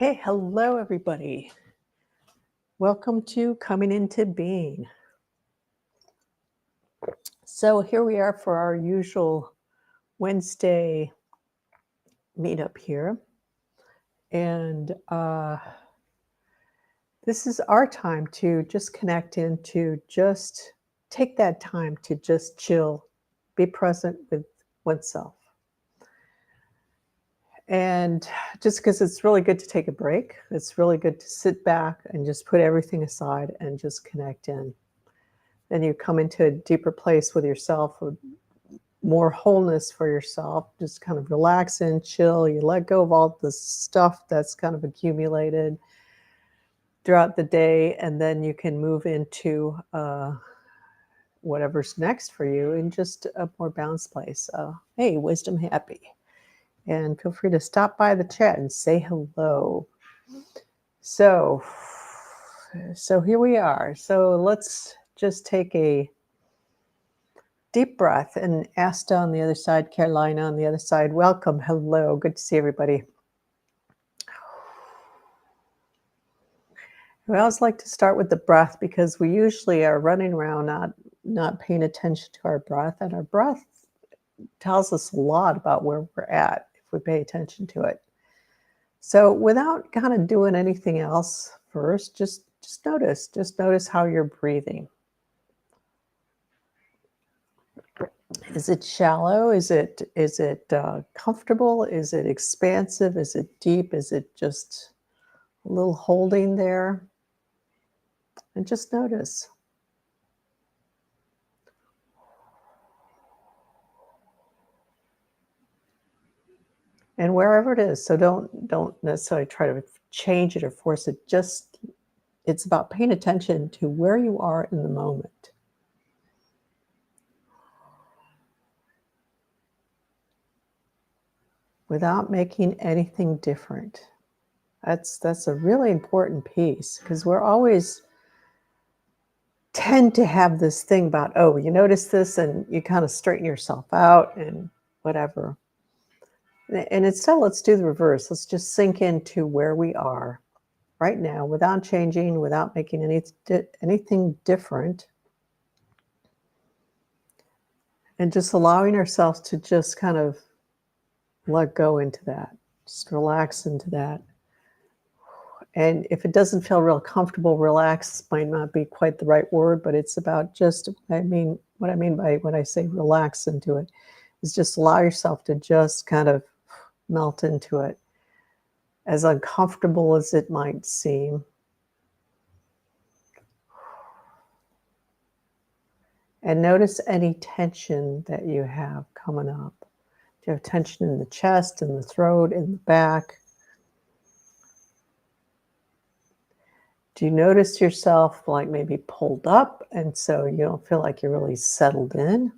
Hey, hello, everybody. Welcome to Coming Into Being. So, here we are for our usual Wednesday meetup here. And this is our time to just connect in, to just take that time to just chill, be present with oneself. And just because it's really good to take a break, it's really good to sit back and just put everything aside and just connect in. Then you come into a deeper place with yourself, with more wholeness for yourself. Just kind of relax and chill. You let go of all the stuff that's kind of accumulated throughout the day, and then you can move into whatever's next for you in just a more balanced place. Hey, Wisdom Happy. And feel free to stop by the chat and say hello. So here we are. So let's just take a deep breath and Asta on the other side, Carolina on the other side. Welcome. Hello. Good to see everybody. We always like to start with the breath because we usually are running around not paying attention to our breath. And our breath tells us a lot about where we're at if we pay attention to it. So without kind of doing anything else first, just notice how you're breathing. Is it shallow? Is it comfortable? Is it expansive? Is it deep? Is it just a little holding there? And just notice. And wherever it is, so don't necessarily try to change it or force it. Just it's about paying attention to where you are in the moment. Without making anything different. That's a really important piece because we're always tend to have this thing about, oh, you notice this and you kind of straighten yourself out and whatever. And instead, let's do the reverse. Let's just sink into where we are right now without changing, without making anything different. And just allowing ourselves to just kind of let go into that, just relax into that. And if it doesn't feel real comfortable, relax might not be quite the right word, but it's about just, what I mean by when I say relax into it is just allow yourself to just kind of melt into it, as uncomfortable as it might seem. And notice any tension that you have coming up. Do you have tension in the chest, in the throat, in the back? Do you notice yourself like maybe pulled up and so you don't feel like you're really settled in?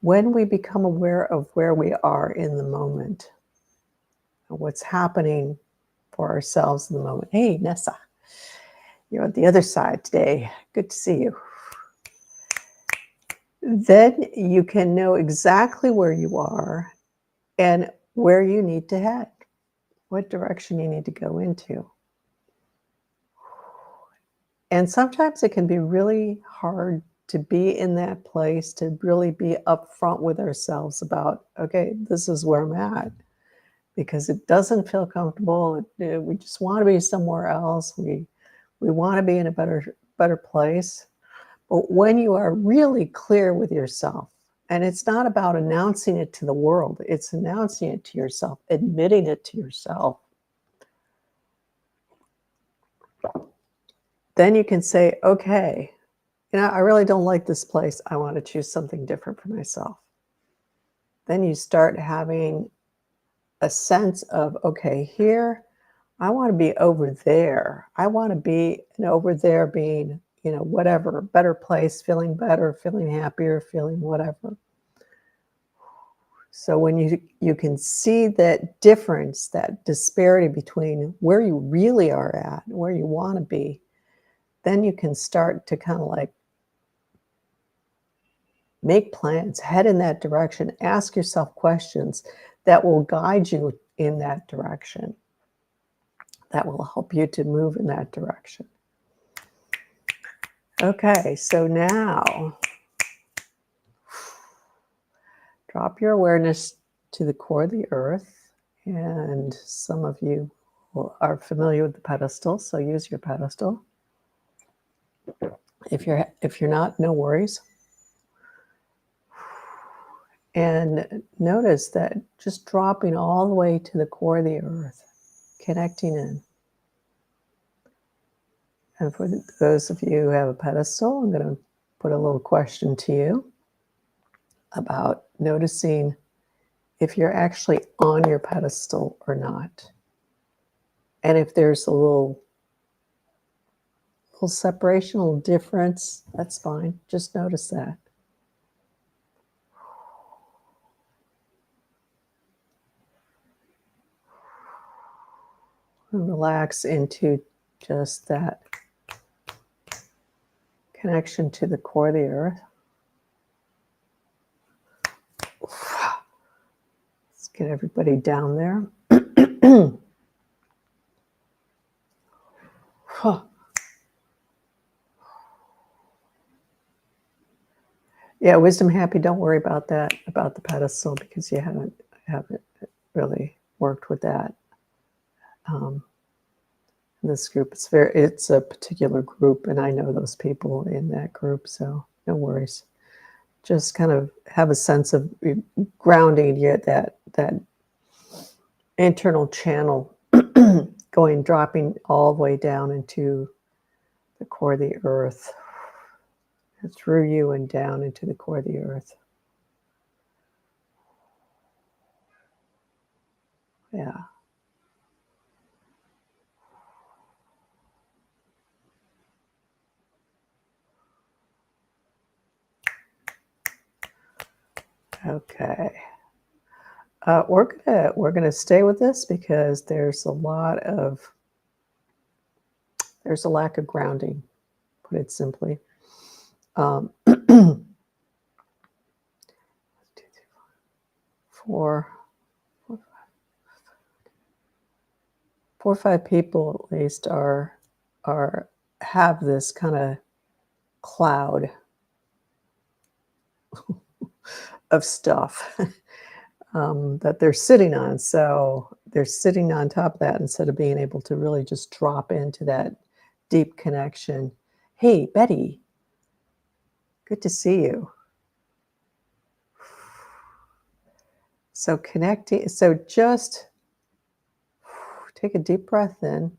When we become aware of where we are in the moment, what's happening for ourselves in the moment. Hey, Nessa, you're on the other side today. Good to see you. Then you can know exactly where you are and where you need to head, what direction you need to go into. And sometimes it can be really hard to be in that place, to really be upfront with ourselves about, okay, this is where I'm at, because it doesn't feel comfortable. We just want to be somewhere else. We want to be in a better place. But when you are really clear with yourself, and it's not about announcing it to the world, it's announcing it to yourself, admitting it to yourself. Then you can say, okay, I really don't like this place. I want to choose something different for myself. Then you start having a sense of, okay, here, I want to be over there. I want to be over there being, whatever, better place, feeling better, feeling happier, feeling whatever. So when you can see that difference, that disparity between where you really are at and where you want to be, then you can start to kind of like Make plans, head in that direction, ask yourself questions that will guide you in that direction, that will help you to move in that direction. Okay, so now drop your awareness to the core of the earth, and some of you are familiar with the pedestal, so use your pedestal. If you're not, no worries. And notice that just dropping all the way to the core of the earth, connecting in. And for those of you who have a pedestal, I'm going to put a little question to you about noticing if you're actually on your pedestal or not. And if there's a little separation, a little difference, that's fine. Just notice that. And relax into just that connection to the core of the earth. Let's get everybody down there. Yeah, wisdom happy, don't worry about that, about the pedestal, because you haven't really worked with that. This group, it's a particular group, and I know those people in that group, so no worries. Just kind of have a sense of grounding that internal channel dropping all the way down into the core of the earth, through you and down into the core of the earth. Yeah. Okay. We're gonna stay with this because there's a lack of grounding, put it simply. 4 or 5 people at least have this kind of cloud of stuff that they're sitting on. So they're sitting on top of that instead of being able to really just drop into that deep connection. Hey, Betty, good to see you. So connecting, so just take a deep breath in.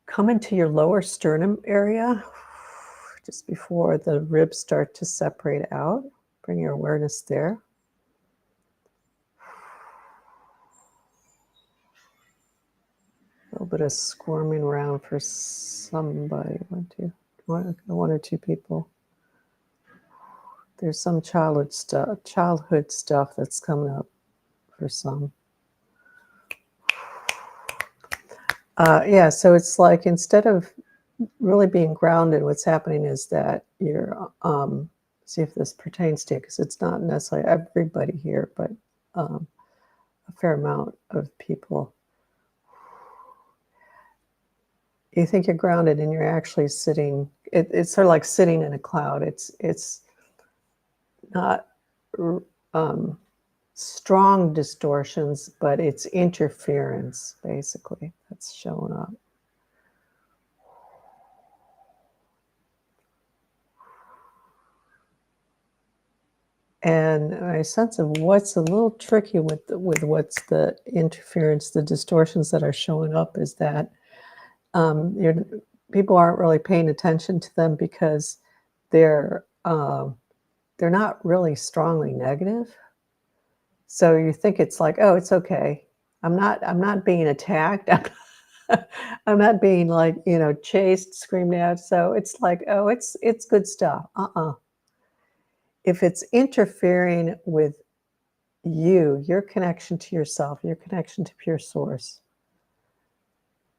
Come into your lower sternum area just before the ribs start to separate out. Bring your awareness there. A little bit of squirming around for somebody. One or two people. There's some childhood stuff that's coming up for some. Yeah, so it's like instead of really being grounded, what's happening is that you're, see if this pertains to you, because it's not necessarily everybody here, but a fair amount of people. You think you're grounded and you're actually sitting, it's sort of like sitting in a cloud. It's not strong distortions, but it's interference, basically, that's showing up. And my sense of what's a little tricky with what's the interference, the distortions that are showing up is that people aren't really paying attention to them because they're not really strongly negative. So you think it's like, oh, it's okay. I'm not being attacked. I'm not being like, chased, screamed at. So it's like, oh, it's good stuff. If it's interfering with you, your connection to yourself, your connection to pure source,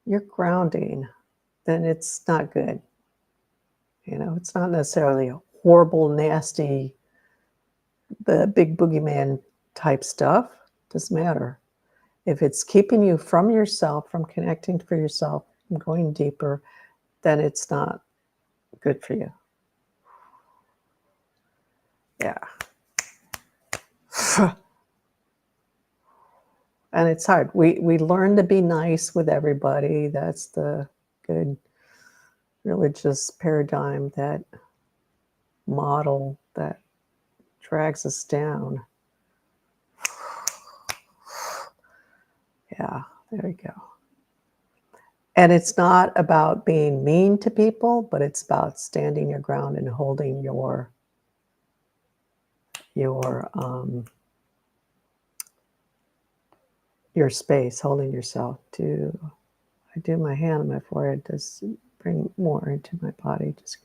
your grounding, then it's not good. It's not necessarily horrible, nasty, the big boogeyman type stuff. Doesn't matter. If it's keeping you from yourself, from connecting for yourself, from going deeper, then it's not good for you. Yeah. And it's hard. We learn to be nice with everybody. That's the good religious paradigm, that model that drags us down. Yeah, there we go. And it's not about being mean to people, but it's about standing your ground and holding your space, holding yourself. I do my hand on my forehead, does bring more into my body. Just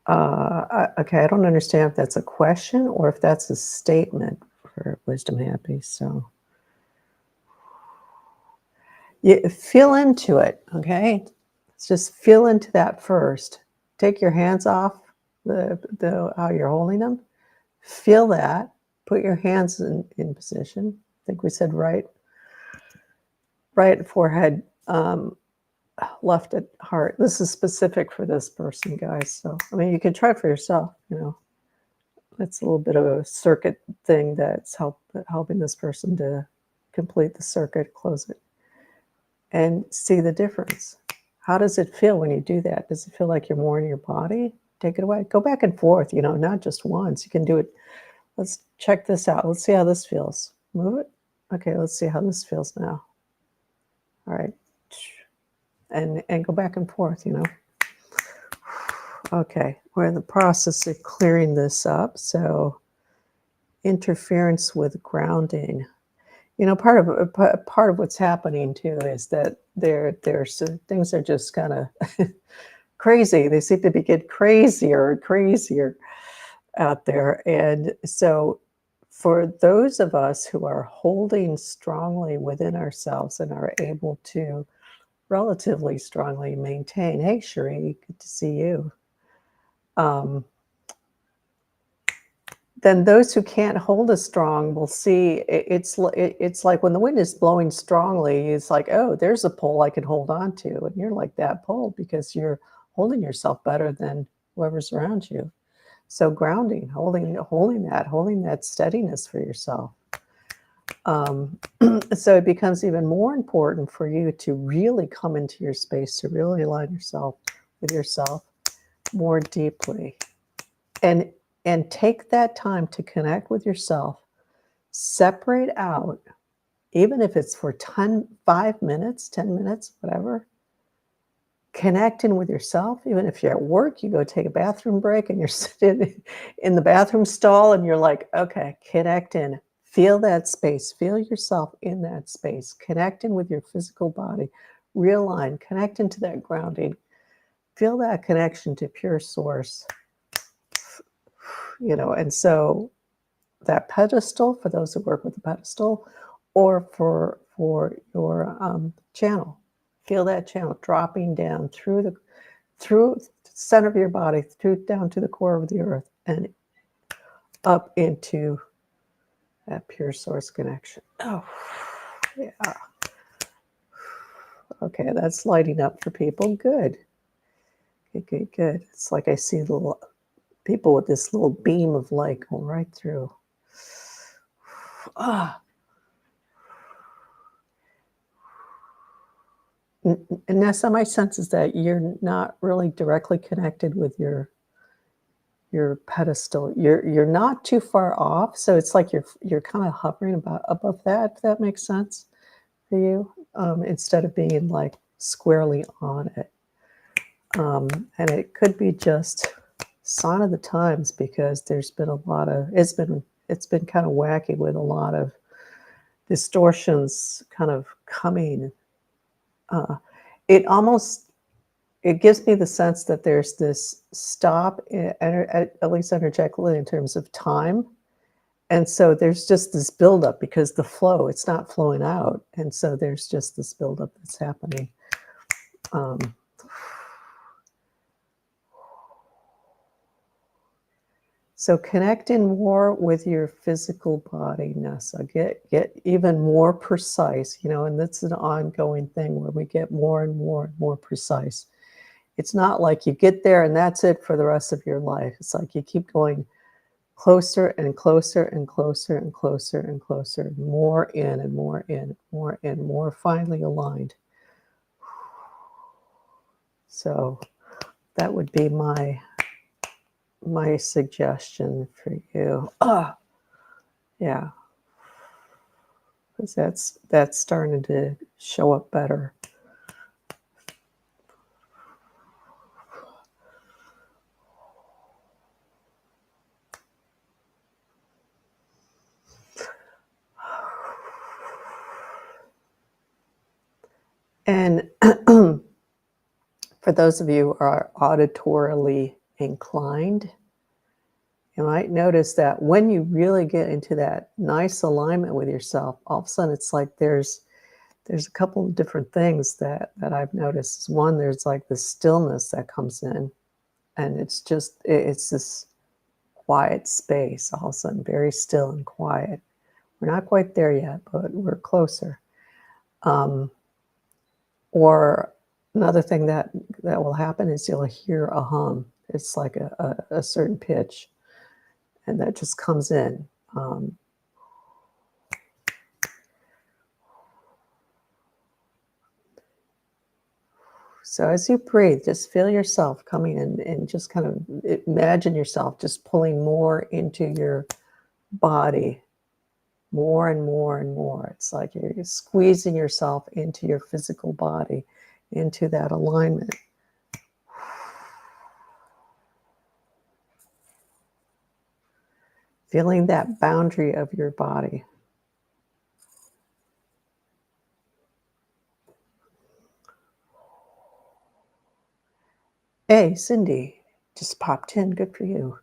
okay, I don't understand if that's a question or if that's a statement for Wisdom Happy. So you feel into it, okay? Let's just feel into that first. Take your hands off how you're holding them. Feel that. Put your hands in position. I think we said right forehead, left at heart. This is specific for this person, guys. So, I mean, you can try for yourself, you know. It's a little bit of a circuit thing that's helping this person to complete the circuit, close it, and see the difference. How does it feel when you do that? Does it feel like you're more in your body? Take it away. Go back and forth, you know, not just once. You can do it. Let's check this out. Let's see how this feels. Move it. Okay, let's see how this feels now. All right. And go back and forth, you know. Okay, we're in the process of clearing this up. So interference with grounding. You know, part of what's happening too is that there's things are just kind of crazy. They seem to be getting crazier and crazier out there. And so for those of us who are holding strongly within ourselves and are able to relatively strongly maintain, hey, Cherie, good to see you. Then those who can't hold as strong will see it's like when the wind is blowing strongly, it's like, oh, there's a pole I can hold on to. And you're like that pole because you're holding yourself better than whoever's around you. So grounding, holding that steadiness for yourself. So it becomes even more important for you to really come into your space, to really align yourself with yourself more deeply. And take that time to connect with yourself. Separate out, even if it's for 5 minutes, 10 minutes, whatever. Connecting with yourself. Even if you're at work, you go take a bathroom break and you're sitting in the bathroom stall and you're like, okay, connect in. Feel that space. Feel yourself in that space. Connect in with your physical body. Realign. Connect into that grounding. Feel that connection to pure source. You know, and so that pedestal, for those who work with the pedestal, or for your channel, feel that channel dropping down through the center of your body, down to the core of the earth, and up into that pure source connection. Oh, yeah. Okay, that's lighting up for people. Good. Okay, good. It's like I see little people with this little beam of light going right through. Ah. And Nessa, my sense is that you're not really directly connected with your pedestal. You're not too far off, so it's like you're kind of hovering above that. If that makes sense for you, instead of being like squarely on it. And it could be just sign of the times, because there's been a lot of it's been kind of wacky with a lot of distortions kind of coming. It gives me the sense that there's this stop, at least energetically, in terms of time. And so there's just this buildup because the flow, it's not flowing out. And so there's just this buildup that's happening. So connect in more with your physical body, Nessa. Get even more precise, and that's an ongoing thing where we get more and more and more precise. It's not like you get there and that's it for the rest of your life. It's like you keep going closer and closer and closer and closer and closer, more in and more in, more in, more finely aligned. So that would be my suggestion for you. Yeah, because that's starting to show up better. And for those of you who are auditorily inclined, you might notice that when you really get into that nice alignment with yourself, all of a sudden it's like there's a couple of different things that I've noticed. One, there's like this stillness that comes in, and it's this quiet space, all of a sudden very still and quiet. We're not quite there yet, but we're closer. Or another thing that will happen is you'll hear a hum. It's like a certain pitch, and that just comes in. So as you breathe, just feel yourself coming in and just kind of imagine yourself just pulling more into your body, more and more and more. It's like you're squeezing yourself into your physical body, into that alignment. Feeling that boundary of your body. Hey, Cindy, just popped in. Good for you.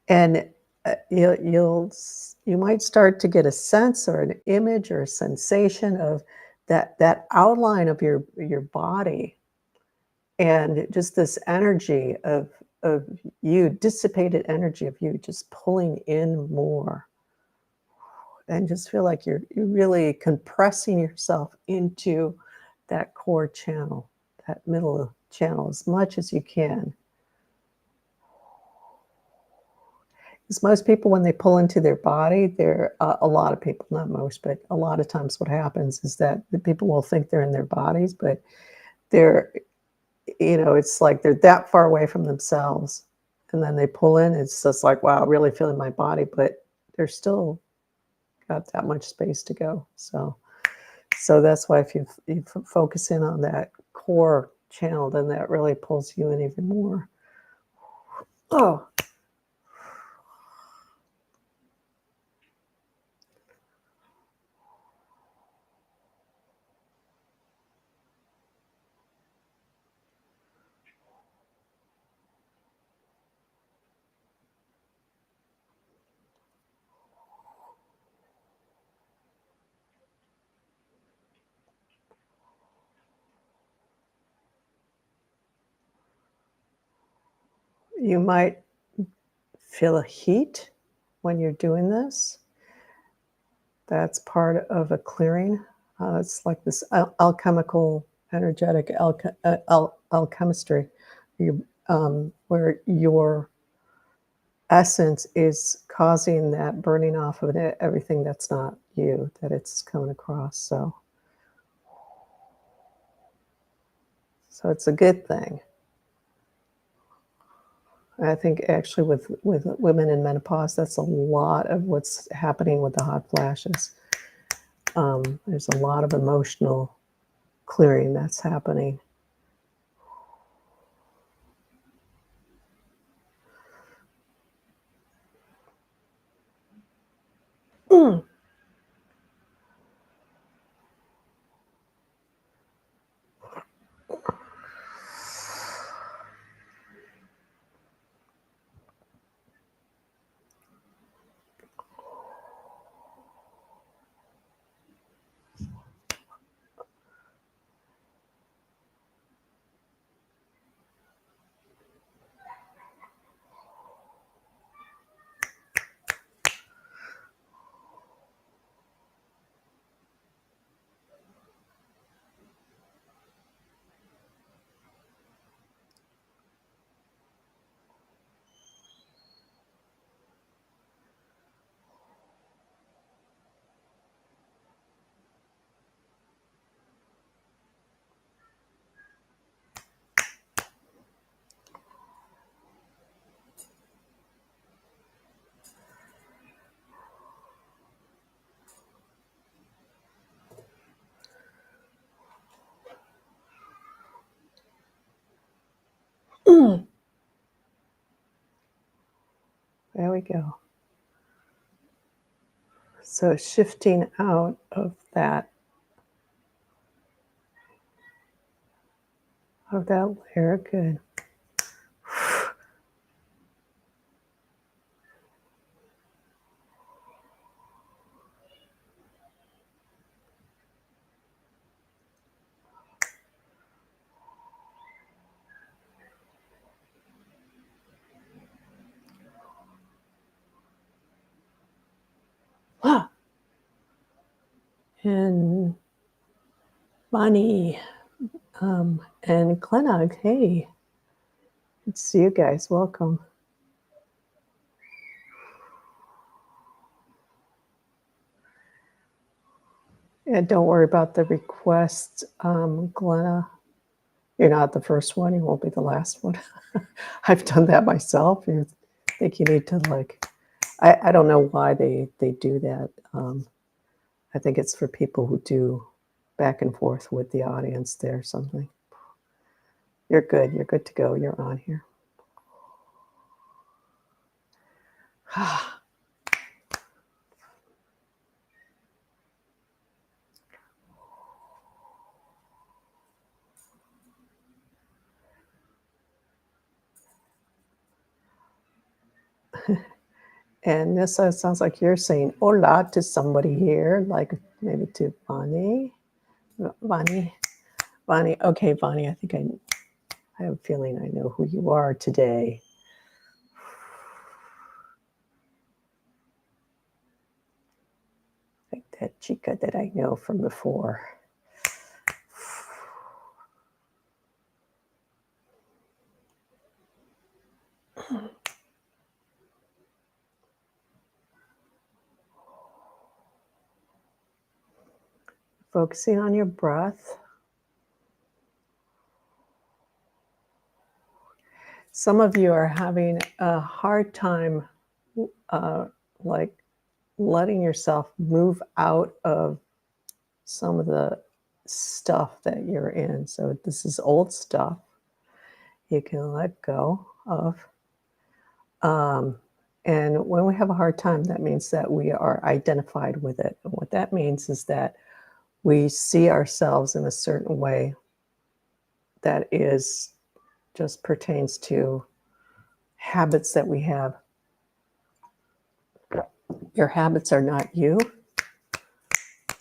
And you might start to get a sense or an image or a sensation of that outline of your body, and just this energy of you, dissipated energy of you, just pulling in more, and just feel like you're really compressing yourself into that core channel, that middle channel, as much as you can. Because most people, when they pull into their body, they're a lot of people, not most, but a lot of times what happens is that the people will think they're in their bodies, but they're, it's like they're that far away from themselves. And then they pull in, it's just like, wow, really feeling my body, but they're still got that much space to go. So that's why if you focus in on that core channel, then that really pulls you in even more. Oh. You might feel a heat when you're doing this. That's part of a clearing. It's like this alchemical, energetic alchemistry, where your essence is causing that burning off of everything that's not you, that it's coming across. So it's a good thing. I think actually with women in menopause, that's a lot of what's happening with the hot flashes. There's a lot of emotional clearing that's happening. There we go. So shifting out of that layer, good. Ah. And Bonnie and Glennog, hey, good to see you guys. Welcome. Yeah, don't worry about the requests, Glenna. You're not the first one. You won't be the last one. I've done that myself. You think you need to like, I don't know why they do that. I think it's for people who do back and forth with the audience there or something. You're good. You're good to go. You're on here. And this sounds like you're saying hola to somebody here, like maybe to Bonnie. Bonnie. Okay, Bonnie, I think I have a feeling I know who you are today. Like that chica that I know from before. Focusing on your breath. Some of you are having a hard time like letting yourself move out of some of the stuff that you're in. So this is old stuff you can let go of. And when we have a hard time, that means that we are identified with it. And what that means is that we see ourselves in a certain way that is just pertains to habits that we have. Your habits are not you.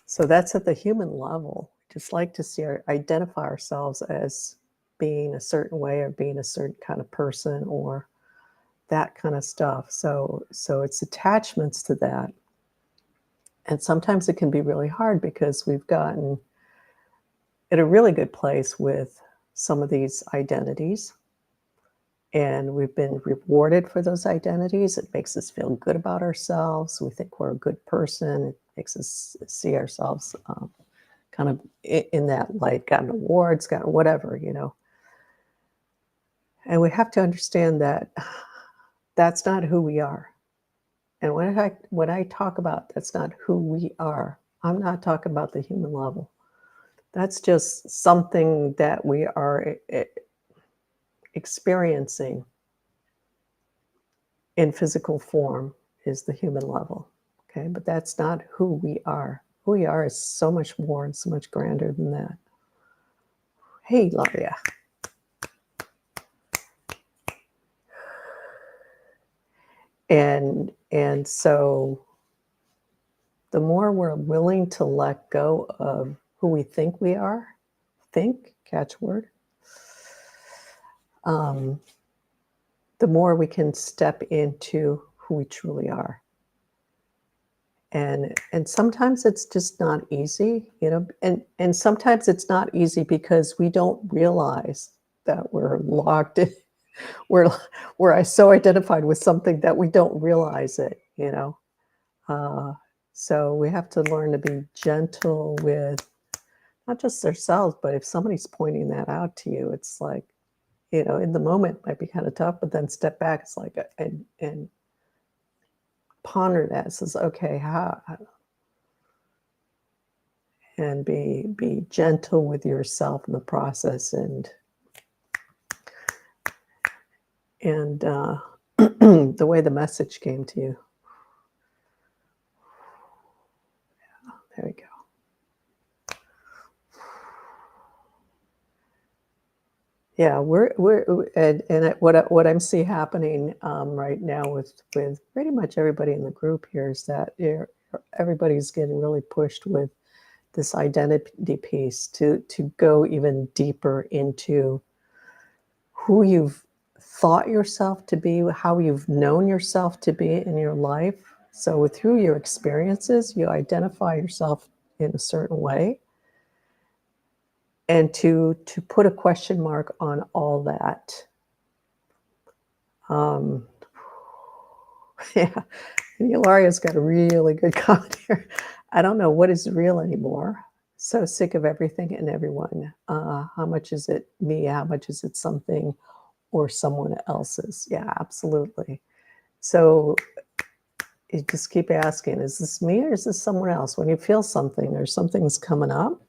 So that's at the human level. Just like to see identify ourselves as being a certain way or being a certain kind of person or that kind of stuff. So it's attachments to that. And sometimes it can be really hard because we've gotten at a really good place with some of these identities. And we've been rewarded for those identities. It makes us feel good about ourselves. We think we're a good person. It makes us see ourselves kind of in that light, gotten awards, gotten whatever, you know. And we have to understand that that's not who we are. And when I talk about that's not who we are, I'm not talking about the human level. That's just something that we are experiencing in physical form is the human level. Okay, but that's not who we are. Who we are is so much more and so much grander than that. Hey, Laria. And so the more we're willing to let go of who we think we are, catchword, the more we can step into who we truly are. And sometimes it's just not easy, you know, and sometimes it's not easy because we don't realize that we're locked in, we're so identified with something that we don't realize it, you know. So we have to learn to be gentle with not just ourselves, but if somebody's pointing that out to you, it's like, you know, in the moment it might be kind of tough, but then step back, it's like, and ponder that. It says, okay, how, and be gentle with yourself in the process, and the way the message came to you. There we go. Yeah, what I'm see happening right now with pretty much everybody in the group here is that everybody's getting really pushed with this identity piece to go even deeper into who you've thought yourself to be, how you've known yourself to be in your life. So through your experiences, you identify yourself in a certain way, and to put a question mark on all that. Yeah, and Ilaria's got a really good comment here. I don't know what is real anymore. So sick of everything and everyone. How much is it me? How much is it something or someone else's? Yeah, absolutely. So you just keep asking, is this me or is this someone else? When you feel something or something's coming up.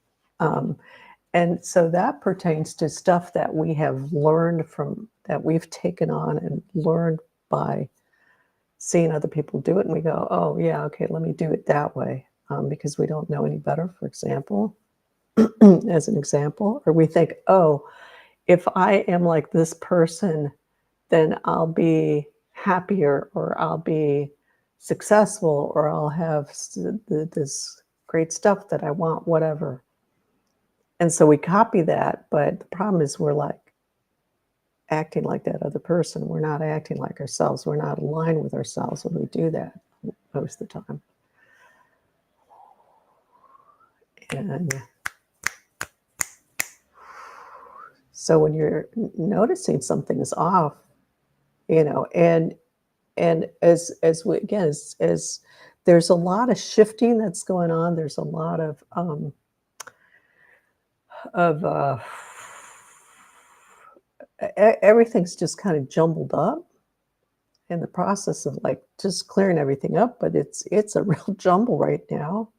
And so that pertains to stuff that we have learned from, that we've taken on and learned by seeing other people do it. And we go, oh, yeah, okay, let me do it that way, because we don't know any better, for example, as an example. Or we think, oh, if I am like this person, then I'll be happier, or I'll be successful, or I'll have this great stuff that I want, whatever. And so we copy that, but the problem is we're like acting like that other person. We're not acting like ourselves. We're not aligned with ourselves when we do that most of the time. And so when you're noticing something is off, and as we, again, as there's a lot of shifting that's going on, there's a lot of everything's just kind of jumbled up in the process of like just clearing everything up, but it's a real jumble right now.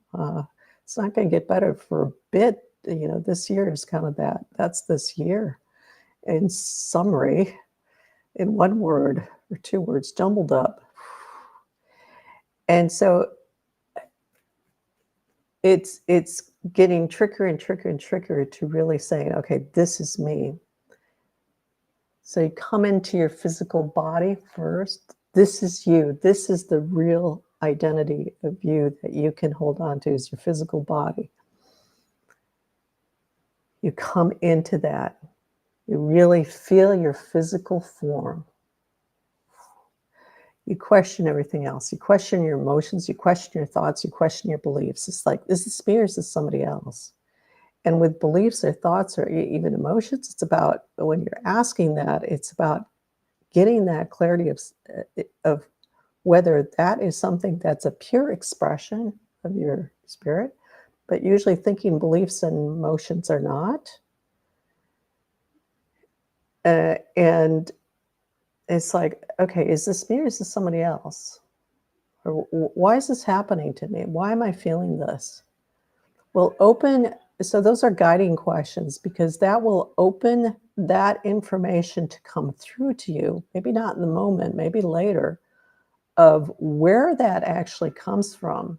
It's not going to get better for a bit. This year is kind of that's this year. In summary, in one word or two words, jumbled up. And so it's getting trickier and trickier and trickier to really saying, okay, this is me. So you come into your physical body first. This is you. This is the real identity of you that you can hold on to, is your physical body. You come into that. You really feel your physical form. You question everything else. You question your emotions. You question your thoughts. You question your beliefs. It's like, is this me or is this somebody else? And with beliefs or thoughts or even emotions, it's about, when you're asking that, it's about getting that clarity of whether that is something that's a pure expression of your spirit, but usually thinking, beliefs, and emotions are not. And it's like, okay, is this me or is this somebody else? Or why is this happening to me? Why am I feeling this? Well, so those are guiding questions, because that will open that information to come through to you, maybe not in the moment, maybe later, of where that actually comes from.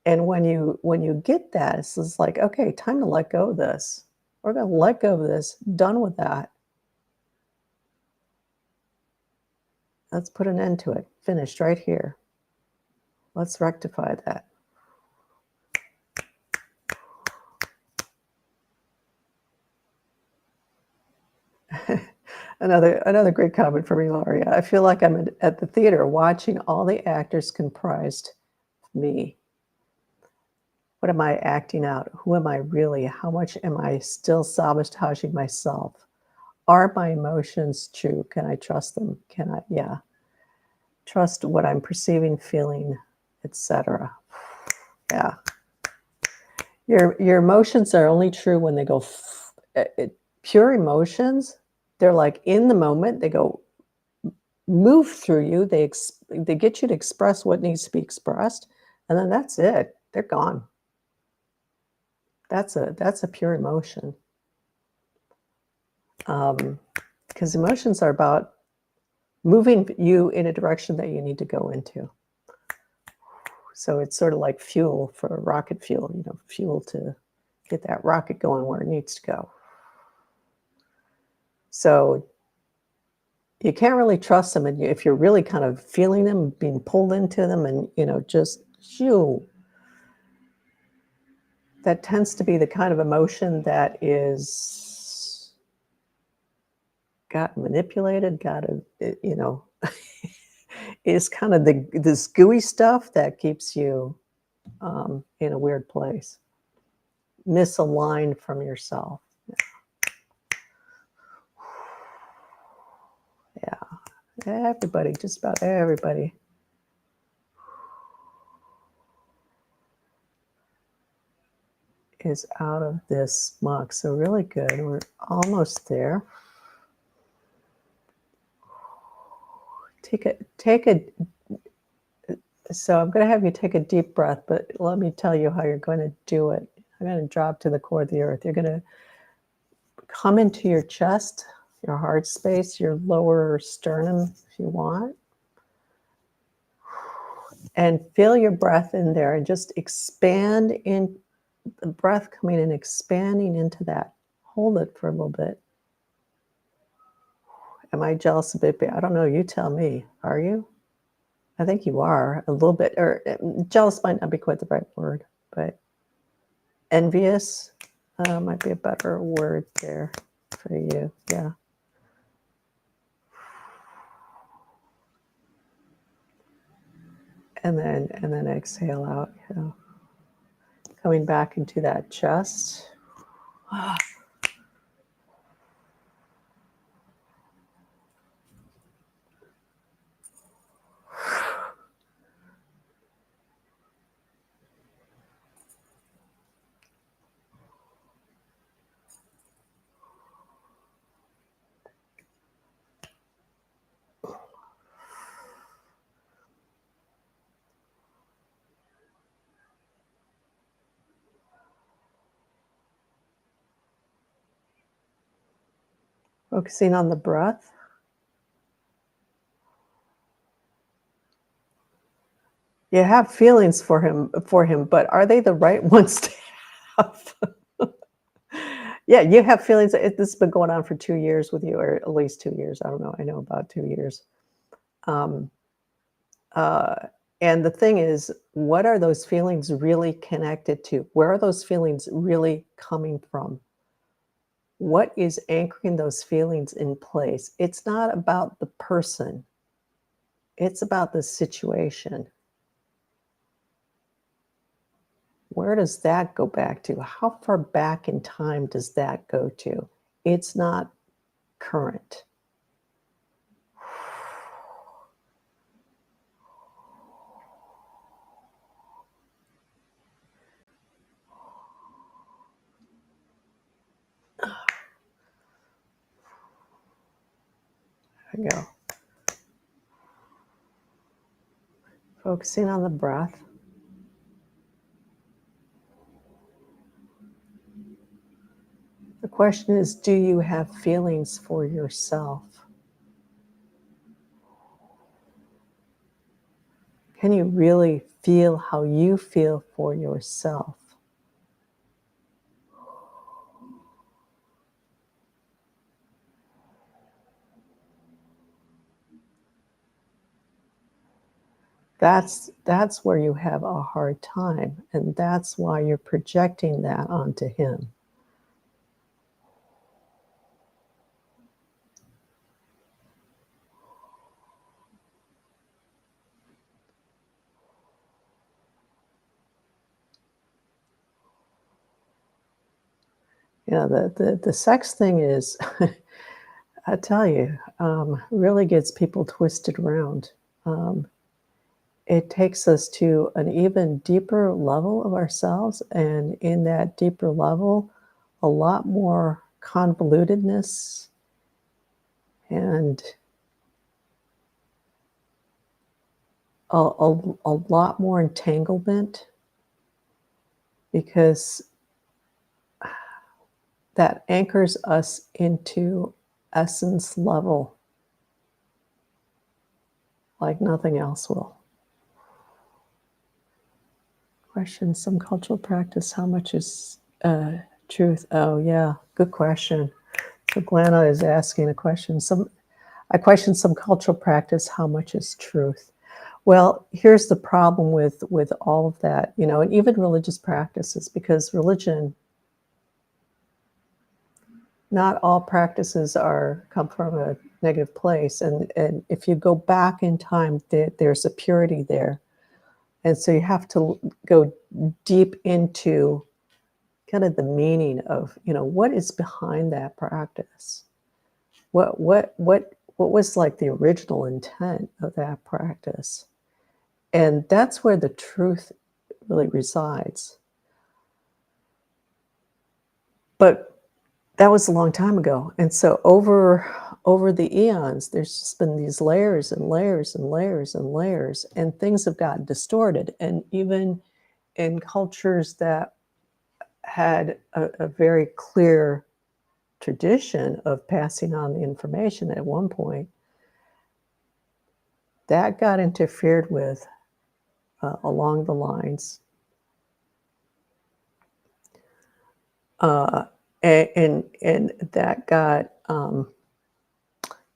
And when you get that, it's just like, okay, time to let go of this. We're going to let go of this, done with that. Let's put an end to it. Finished right here. Let's rectify that. Another great comment from Ilaria. I feel like I'm at the theater watching all the actors comprised of me. What am I acting out? Who am I really? How much am I still sabotaging myself? Are my emotions true? Can I trust them? Can I, trust what I'm perceiving, feeling, etc. Yeah. Your emotions are only true when they go, pure emotions, they're like in the moment, they go move through you, they get you to express what needs to be expressed, and then that's it. They're gone. That's a pure emotion. Because emotions are about moving you in a direction that you need to go into. So it's sort of like fuel for rocket fuel, fuel to get that rocket going where it needs to go. So you can't really trust them, and if you're really kind of feeling them, being pulled into them, and just shoo, that tends to be the kind of emotion that is got manipulated, is kind of this gooey stuff that keeps you in a weird place, misaligned from yourself. Yeah, everybody, just about everybody. Is out of this muck. So really good. We're almost there. So I'm going to have you take a deep breath, but let me tell you how you're going to do it. I'm going to drop to the core of the earth. You're going to come into your chest, your heart space, your lower sternum if you want. And feel your breath in there and just expand in the breath coming in, expanding into that. Hold it for a little bit. Am I jealous a bit? I don't know. You tell me. Are you? I think you are a little bit, or jealous might not be quite the right word, but envious might be a better word there for you. Yeah. And then exhale out. Coming back into that chest. Focusing on the breath. You have feelings for him, but are they the right ones to have? Yeah, you have feelings. This has been going on for 2 years with you, or at least 2 years. I don't know. I know about 2 years. Um, and the thing is, what are those feelings really connected to? Where are those feelings really coming from? What is anchoring those feelings in place? It's not about the person. It's about the situation. Where does that go back to? How far back in time does that go to? It's not current. There we go. Focusing on the breath. The question is, do you have feelings for yourself? Can you really feel how you feel for yourself? That's where you have a hard time, and that's why you're projecting that onto him. Yeah, the sex thing is, I tell you, really gets people twisted around. It takes us to an even deeper level of ourselves, and in that deeper level, a lot more convolutedness and a lot more entanglement, because that anchors us into essence level. like nothing else will. Question, some cultural practice, how much is truth? Oh, yeah, good question. So Glenna is asking a question. I question some cultural practice, how much is truth? Well, here's the problem with all of that, you know, and even religious practices, because religion, not all practices come from a negative place, and if you go back in time, there's a purity there, and so you have to go deep into kind of the meaning of, you know, what is behind that practice. What was like the original intent of that practice? And that's where the truth really resides. But that was a long time ago. And so over the eons, there's just been these layers and layers and layers and layers, and things have gotten distorted. And even in cultures that had a very clear tradition of passing on the information at one point, that got interfered with along the lines. And that got,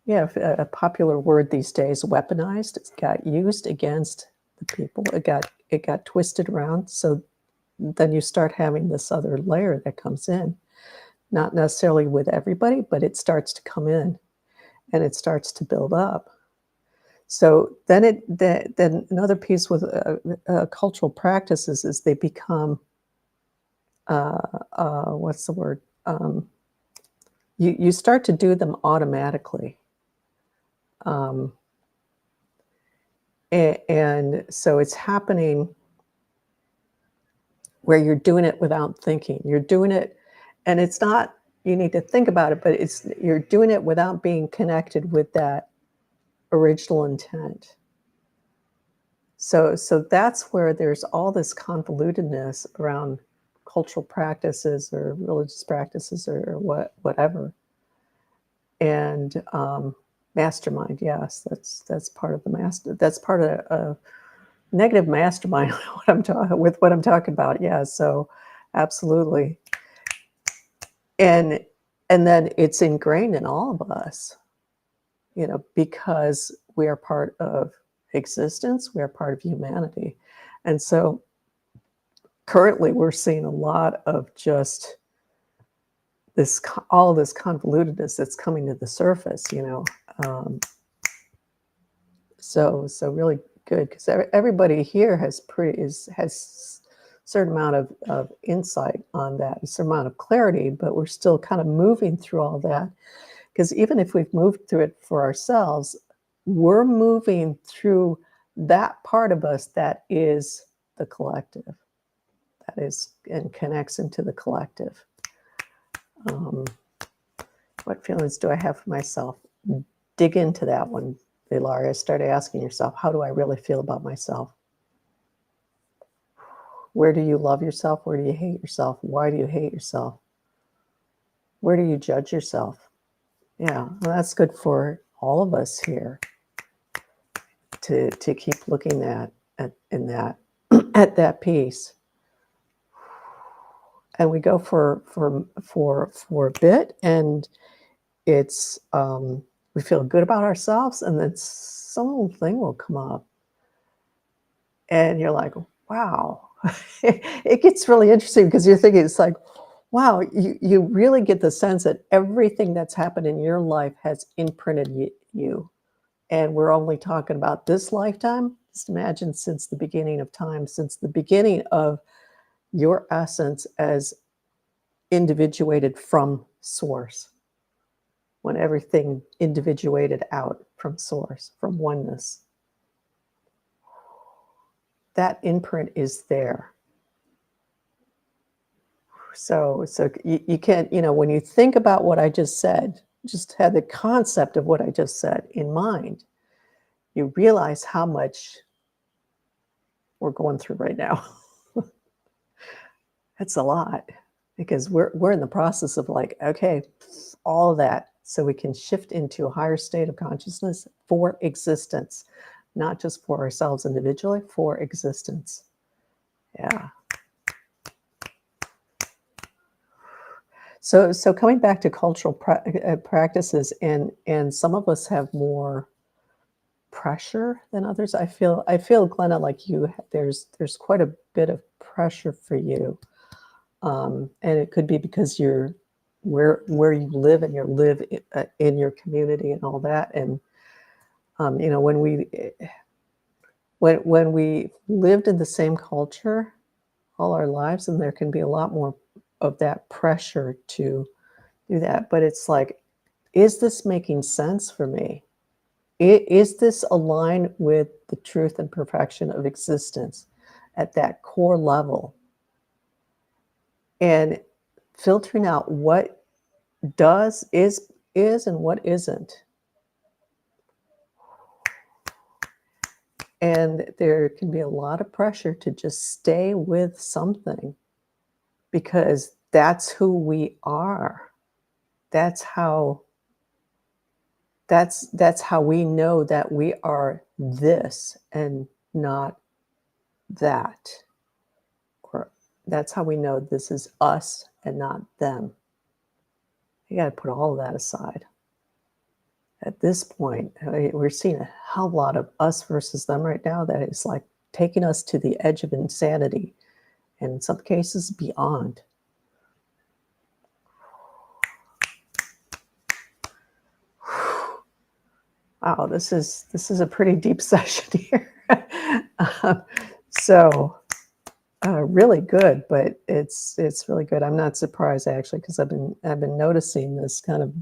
yeah, a popular word these days, weaponized. It got used against the people. It got twisted around. So then you start having this other layer that comes in, not necessarily with everybody, but it starts to come in and it starts to build up. So then then another piece with cultural practices is they become, what's the word? You start to do them automatically. And so it's happening where you're doing it without thinking. You're doing it, and it's not, you need to think about it, but you're doing it without being connected with that original intent. So that's where there's all this convolutedness around cultural practices or religious practices or whatever. And mastermind, yes, that's part of the master. That's part of a negative mastermind. What I'm talking about, yeah. So absolutely, and then it's ingrained in all of us, you know, because we are part of existence, we are part of humanity, and so currently we're seeing a lot of just all this convolutedness that's coming to the surface, you know. So really good, because everybody here has certain amount of insight on that, a certain amount of clarity, but we're still kind of moving through all that, because even if we've moved through it for ourselves, we're moving through that part of us that is the collective, that is, and connects into the collective. What feelings do I have for myself? Dig into that one, Ilaria. Start asking yourself, how do I really feel about myself? Where do you love yourself? Where do you hate yourself? Why do you hate yourself? Where do you judge yourself? Yeah, well, that's good for all of us here to keep looking at at that piece. And we go for a bit, and it's we feel good about ourselves, and then some little thing will come up, and you're like, wow. It gets really interesting, because you're thinking, it's like, wow, you really get the sense that everything that's happened in your life has imprinted you. And we're only talking about this lifetime. Just imagine, since the beginning of time, since the beginning of your essence as individuated from source, when everything individuated out from source, from oneness. That imprint is there. So you can't, you know, when you think about what I just said, just had the concept of what I just said in mind, you realize how much we're going through right now. It's a lot, because we're in the process of like, okay, all of that, so we can shift into a higher state of consciousness for existence, not just for ourselves individually, for existence. Yeah. So coming back to cultural practices, and some of us have more pressure than others. I feel, Glenna, like there's quite a bit of pressure for you, and it could be because you're where you live and you live in your community and all that. And when we lived in the same culture all our lives, and there can be a lot more of that pressure to do that. But it's like, is this making sense for me? Is this aligned with the truth and perfection of existence at that core level? And filtering out what is and what isn't. And there can be a lot of pressure to just stay with something because that's who we are. That's how we know that we are this and not that. Or that's how we know this is us and not them. You got to put all of that aside. At this point, we're seeing a hell lot of us versus them right now that is like taking us to the edge of insanity, and in some cases beyond. Wow, this is a pretty deep session here. So really good, but it's really good. I'm not surprised actually, because I've been noticing this kind of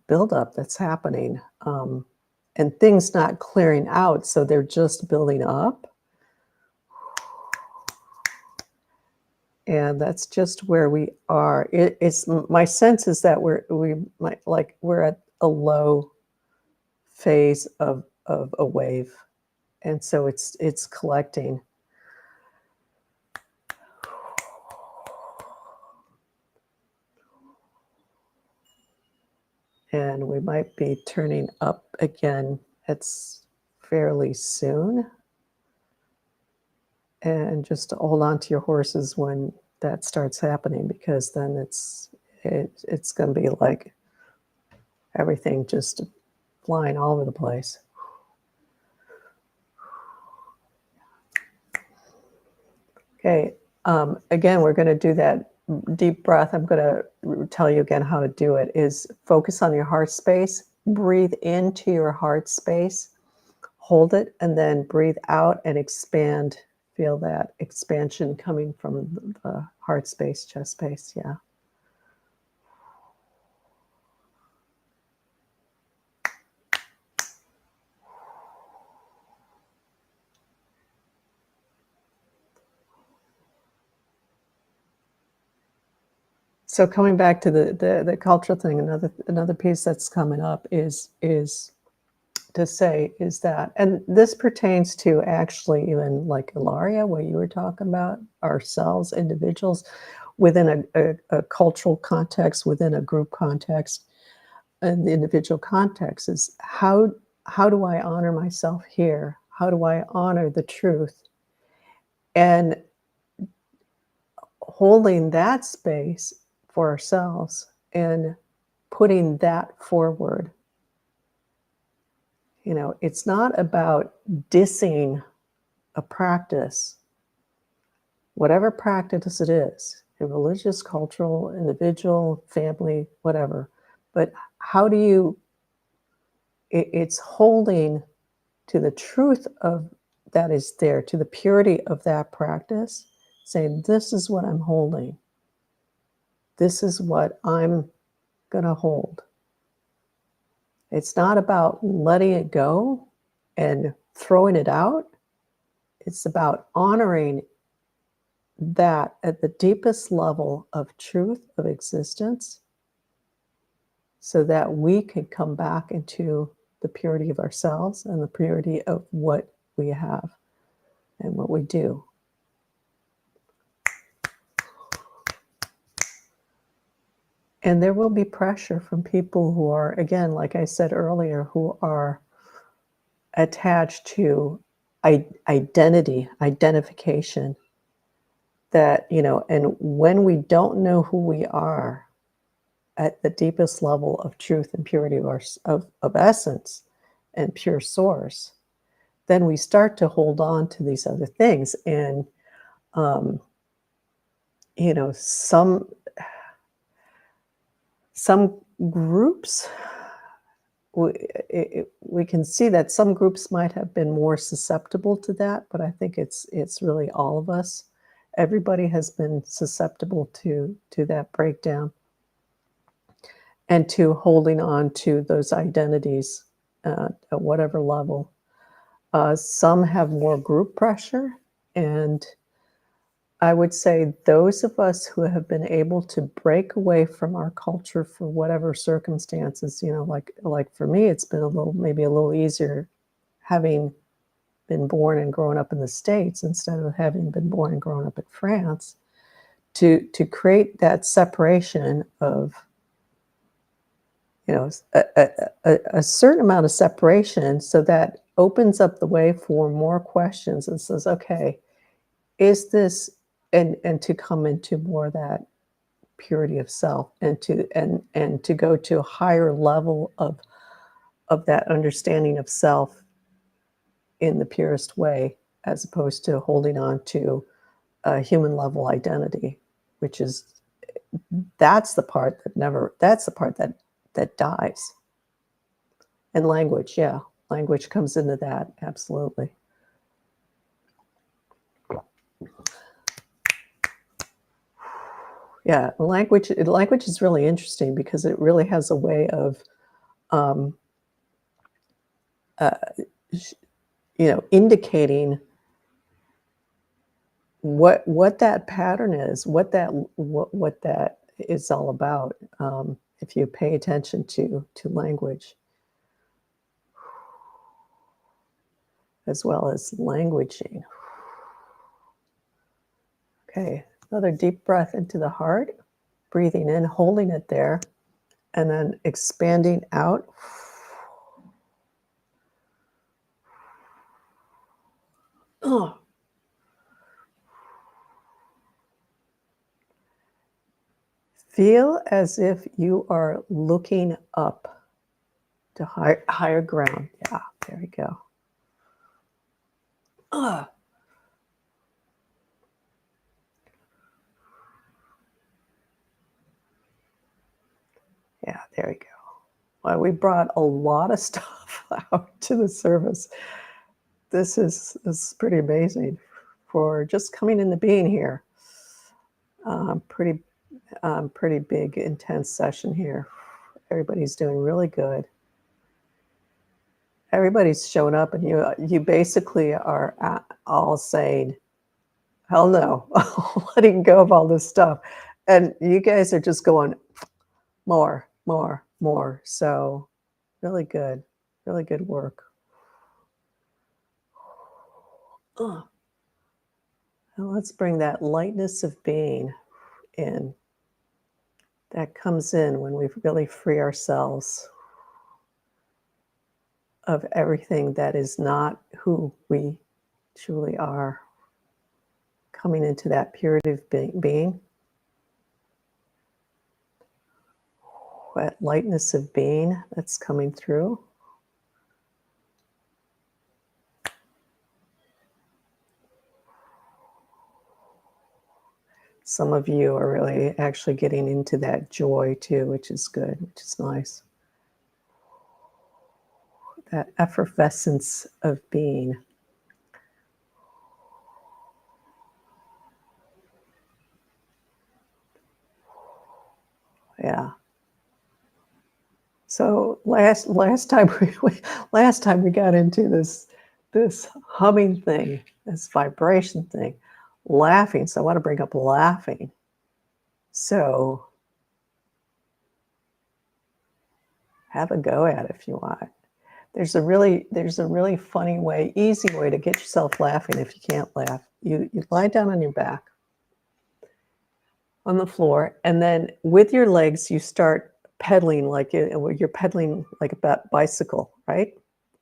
buildup that's happening, and things not clearing out, so they're just building up. And that's just where we are. It's my sense is that we're at a low phase of a wave, and so it's collecting. And we might be turning up again. It's fairly soon. And just hold on to your horses when that starts happening, because then it's going to be like everything just flying all over the place. Okay. Again, we're going to do that deep breath. I'm going to tell you again how to do it. Is focus on your heart space, breathe into your heart space, hold it, and then breathe out and expand. Feel that expansion coming from the heart space, chest space. Yeah. So coming back to the cultural thing, another piece that's coming up is to say is that, and this pertains to actually even like Ilaria, what you were talking about, ourselves, individuals, within a cultural context, within a group context, and the individual context is how do I honor myself here? How do I honor the truth? And holding that space for ourselves and putting that forward. It's not about dissing a practice, whatever practice it is, a religious, cultural, individual, family, whatever. But how do you, it's holding to the truth of that is there, to the purity of that practice, saying, this is what I'm holding. This is what I'm going to hold. It's not about letting it go and throwing it out. It's about honoring that at the deepest level of truth of existence, so that we could come back into the purity of ourselves and the purity of what we have and what we do. And there will be pressure from people who are, again, like I said earlier, who are attached to identification, that, and when we don't know who we are at the deepest level of truth and purity of essence and pure source, then we start to hold on to these other things. And, um, some groups, we can see that some groups might have been more susceptible to that, but I think it's really all of us. Everybody has been susceptible to that breakdown and to holding on to those identities at whatever level. Some have more group pressure, and I would say those of us who have been able to break away from our culture for whatever circumstances, like for me, it's been maybe a little easier having been born and grown up in the States instead of having been born and grown up in France, to create that separation of, a certain amount of separation, so that opens up the way for more questions and says, okay, is this, and to come into more of that purity of self, and to go to a higher level of that understanding of self in the purest way, as opposed to holding on to a human level identity, which is, that's the part that dies. And language, yeah, language comes into that, absolutely. Yeah, language is really interesting because it really has a way of, um, uh, indicating what that pattern is, what that is all about. If you pay attention to language, as well as languaging. Okay, another deep breath into the heart, breathing in, holding it there, and then expanding out. Oh. Feel as if you are looking up to higher ground. Yeah, there we go. Ah. Yeah, there we go. Well, we brought a lot of stuff out to the surface. This is pretty amazing for just coming into being here. Pretty big, intense session here. Everybody's doing really good. Everybody's shown up, and you basically are all saying, hell no, letting go of all this stuff. And you guys are just going, more, more, more. So really good work. And let's bring that lightness of being in. That comes in when we really free ourselves of everything that is not who we truly are. Coming into that purity of being. That lightness of being that's coming through. Some of you are really actually getting into that joy too, which is good, which is nice. That effervescence of being. Yeah. So last time we got into this humming thing, this vibration thing, laughing. So I want to bring up laughing. So have a go at it if you want. There's a really funny way, easy way to get yourself laughing if you can't laugh. You lie down on your back on the floor, and then with your legs you start pedaling like you're pedaling like a bicycle, right?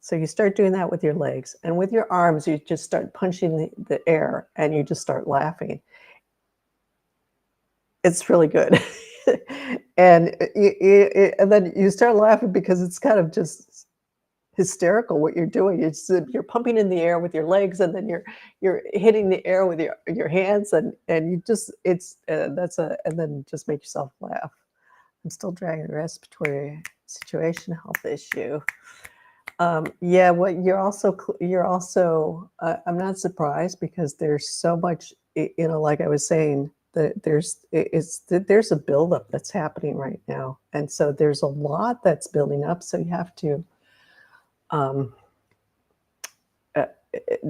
So you start doing that with your legs, and with your arms, you just start punching the air, and you just start laughing. It's really good. And and then you start laughing because it's kind of just hysterical what you're doing. You're pumping in the air with your legs, and then you're hitting the air with your hands, and you just that's a and then just make yourself laugh. I'm still dragging a respiratory situation health issue. Yeah, what you're also I'm not surprised because there's so much, like I was saying, that there's a buildup that's happening right now, and so there's a lot that's building up. So um, uh,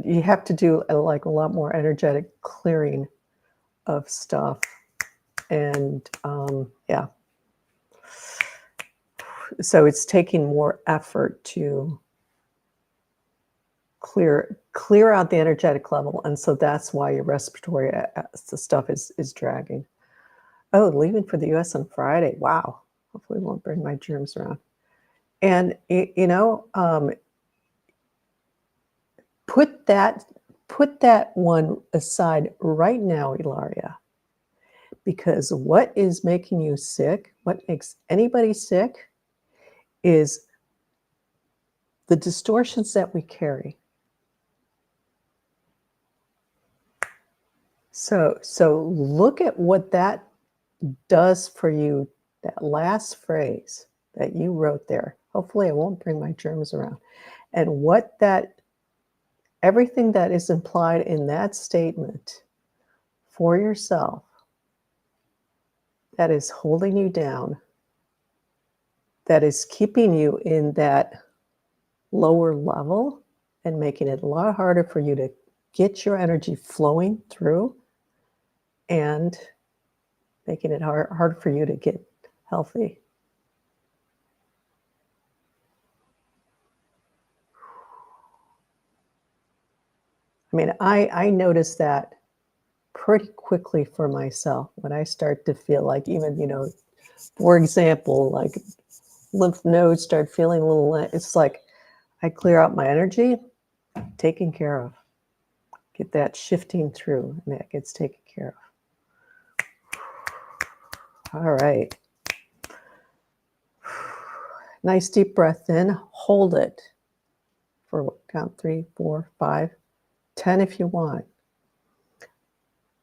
you have to do like a lot more energetic clearing of stuff, and yeah, so it's taking more effort to clear out the energetic level, and so that's why your respiratory stuff is dragging. Oh, leaving for the U.S. on Friday. Wow. Hopefully, it won't bring my germs around. And put that one aside right now, Ilaria, because what is making you sick, what makes anybody sick, is the distortions that we carry. So look at what that does for you, that last phrase that you wrote there. Hopefully, I won't bring my germs around. And what everything that is implied in that statement for yourself that is holding you down, that is keeping you in that lower level and making it a lot harder for you to get your energy flowing through, and making it hard for you to get healthy. I mean, I noticed that pretty quickly for myself when I start to feel like, even, for example, like lymph nodes start feeling a little, it's like I clear out my energy, taken care of. Get that shifting through, and that gets taken care of. All right. Nice deep breath in. Hold it for count 3, 4, 5, 10 if you want.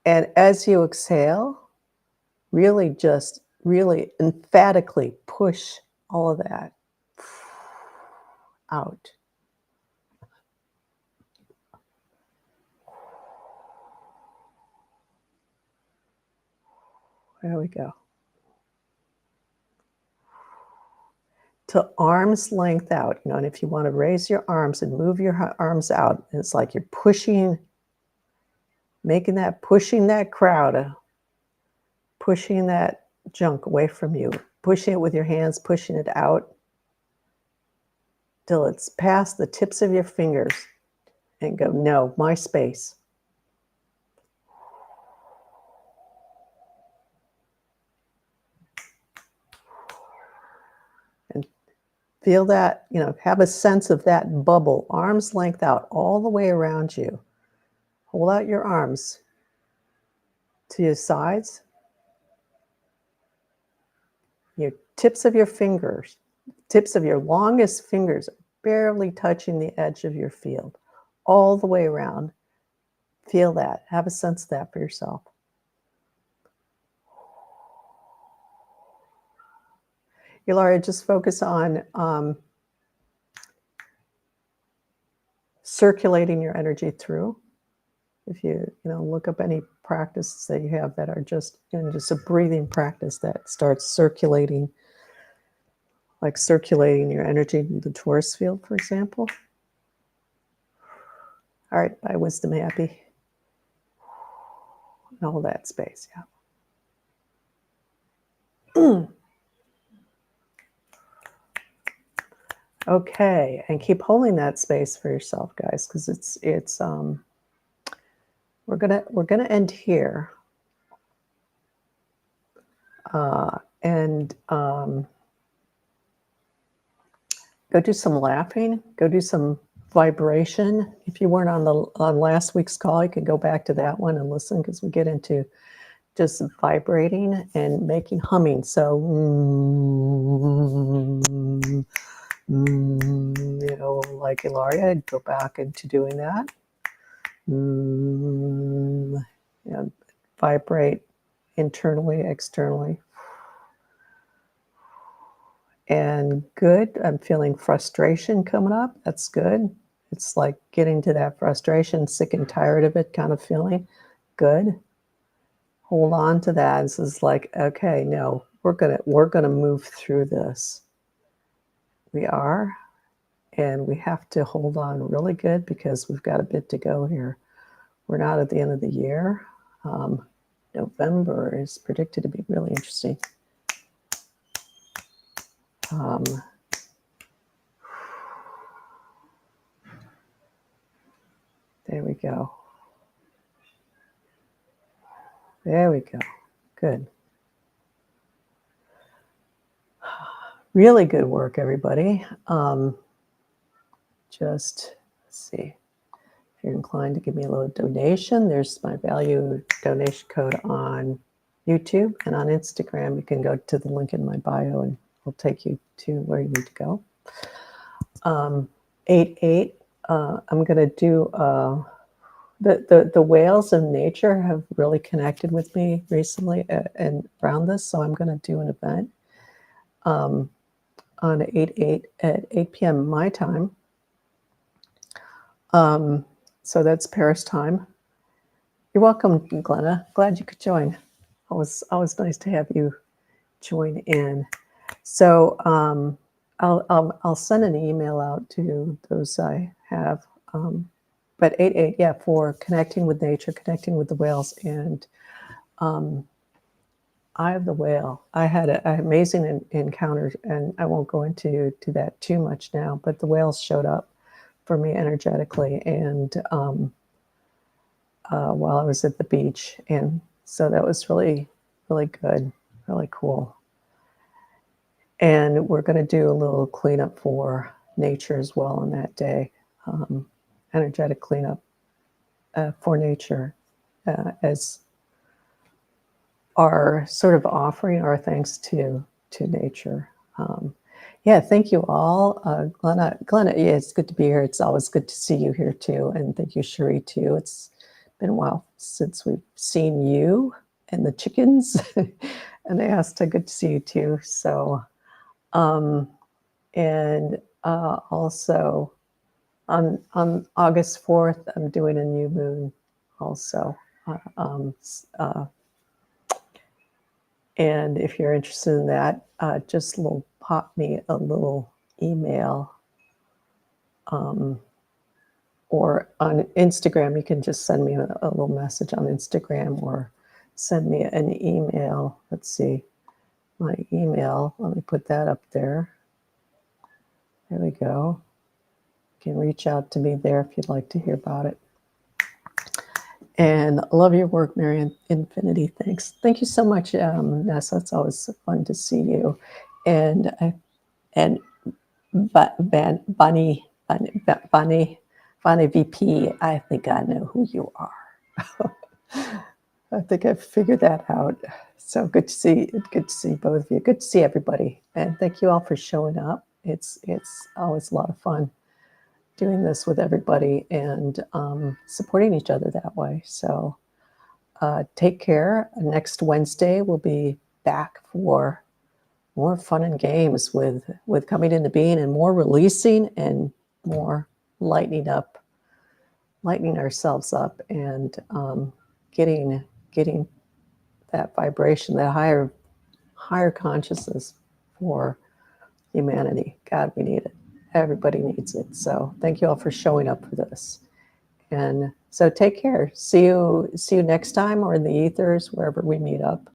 And as you exhale, really emphatically push all of that out. There we go. To arm's length out, and if you want to raise your arms and move your arms out, it's like you're pushing that crowd, pushing that junk away from you, pushing it with your hands, pushing it out till it's past the tips of your fingers, and go, no, my space. And feel that, have a sense of that bubble, arm's length out all the way around you. Hold out your arms to your sides. Your tips of your fingers, tips of your longest fingers, barely touching the edge of your field, all the way around. Feel that. Have a sense of that for yourself. Ilaria, just focus on circulating your energy through. If you look up any practices that you have that are just a breathing practice that starts circulating, like circulating your energy in the torus field, for example. All right, bye, wisdom happy. And all that space, yeah. Okay, and keep holding that space for yourself, guys, because it's we're gonna end here, and Go do some laughing, go do some vibration. If you weren't on last week's call, you can go back to that one and listen, because we get into just vibrating and making humming. So, you know, like Ilaria, I'd go back into doing that. You know, vibrate internally, externally. And good. I'm feeling frustration coming up. That's good. It's like getting to that frustration, sick and tired of it kind of feeling. Good. Hold on to that. This is like, okay, no, we're gonna move through this. We are, and we have to hold on really good, because we've got a bit to go here. We're not at the end of the year. November is predicted to be really interesting. There we go. There we go. Good. Really good work, everybody. Just, let's see. If you're inclined to give me a little donation, there's my value donation code on YouTube, and on Instagram. You can go to the link in my bio and it'll take you to where you need to go. 8-8, I'm going to do, the whales of nature have really connected with me recently and around this, so I'm going to do an event on 8-8 at 8 p.m. my time. So that's Paris time. You're welcome, Glenna. Glad you could join. Always nice to have you join in. So I'll send an email out to those I have. But 8-8, yeah, for connecting with nature, connecting with the whales. And Eye of the Whale. I had an amazing encounter, and I won't go into that too much now, but the whales showed up for me energetically, and while I was at the beach. And so that was really, really good, really cool. And we're going to do a little cleanup for nature as well on that day, energetic cleanup for nature, as our sort of offering our thanks to nature. Yeah, thank you all. Glenna, yeah, it's good to be here. It's always good to see you here too. And thank you, Cherie, too. It's been a while since we've seen you and the chickens. And Asta, good to see you too. So, and also on August 4th, I'm doing a new moon also. And if you're interested in that, just pop me a little email, or on Instagram. You can just send me a little message on Instagram, or send me an email. Let's see, my email. Let me put that up there. There we go. You can reach out to me there if you'd like to hear about it. And love your work, Marianne Infinity. Thanks. Thank you so much, Nessa. It's always fun to see you. And Bunny VP, I think I know who you are. I think I've figured that out. So good to see both of you. Good to see everybody. And thank you all for showing up. It's always a lot of fun doing this with everybody, and supporting each other that way. So take care. Next Wednesday, we'll be back for more fun and games with coming into being, and more releasing, and more lightening ourselves up, and getting that vibration, that higher consciousness for humanity. God, we need it. Everybody needs it. So thank you all for showing up for this. And so take care. See you next time, or in the ethers, wherever we meet up.